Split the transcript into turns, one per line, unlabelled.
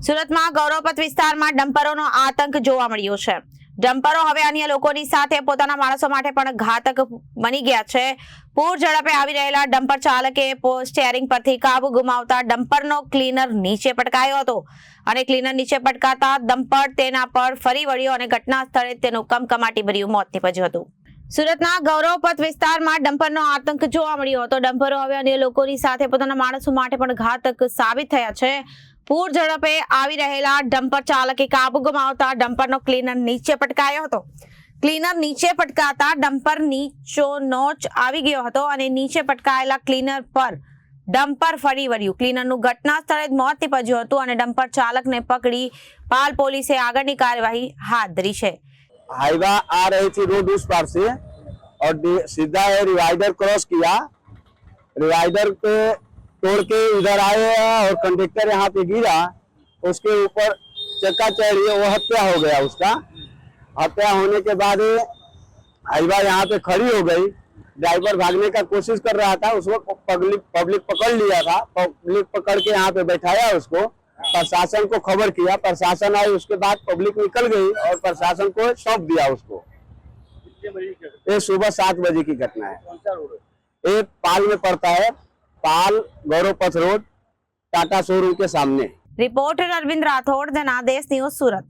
સુરતમાં ગૌરવપથ વિસ્તારમાં ડમ્પરોનો આતંક જોવા મળ્યો છે। ડમ્પરો હવે અન્ય લોકોની સાથે પોતાના માણસો માટે પણ ઘાતક બની ગયા છે। પૂર ઝડપે આવી રહેલા ડમ્પર ચાલકે સ્ટીયરિંગ પરથી કાબુ ગુમાવતા ડમ્પરનો ક્લીનર નીચે પટકાયો હતો અને ક્લીનર નીચે પટકાતા ડમ્પર તેના પર ફરી વળ્યો અને ઘટના સ્થળે તેનું કમકમાટીભર્યું મોત નીપજ્યું હતું। સુરતના ગૌરવપથ વિસ્તારમાં ડમ્પરનો આતંક જોવા મળ્યો હતો। ડમ્પરો હવે અન્ય લોકોની સાથે પોતાના માણસો માટે પણ ઘાતક સાબિત થયા છે। પૂર ઝડપે આવી રહેલા ડમ્પર ચાલકે કાબુ ગુમાવતા ડમ્પરનો ક્લીનર નીચે પટકાયો હતો। ક્લીનર નીચે પટકાતા ડમ્પર નીચો નોચ આવી ગયો હતો અને નીચે પટકાયેલા ક્લીનર પર ડમ્પર ફરી વળ્યું। ક્લીનરનું ઘટના સ્થળે જ મોત નીપજ્યું હતું અને ડમ્પર ચાલકને પકડી પાલ પોલીસે આગળની કાર્યવાહી હાથ ધરી છે।
हाईवा आ रही थी रोड उस पार से और सीधा डिवाइडर क्रॉस किया, डिवाइडर पे तोड़ के इधर आए और कंडक्टर यहाँ पे गिरा, उसके ऊपर चक्का चढ़ी, वो हत्या हो गया। उसका हत्या होने के बाद हाईवा यहाँ पे खड़ी हो गई। ड्राइवर भागने का कोशिश कर रहा था, उसको पब्लिक पकड़ लिया था। पब्लिक पकड़ के यहाँ पे बैठाया उसको, प्रशासन को खबर किया, प्रशासन आई, उसके बाद पब्लिक निकल गई और प्रशासन को सौंप दिया उसको। ये सुबह 7 बजे की घटना है। ये पाल में पड़ता है, पाल गौरवपथ रोड, टाटा शोरूम के सामने।
रिपोर्टर अरविंद राठौड़, जनादेश न्यूज, सूरत।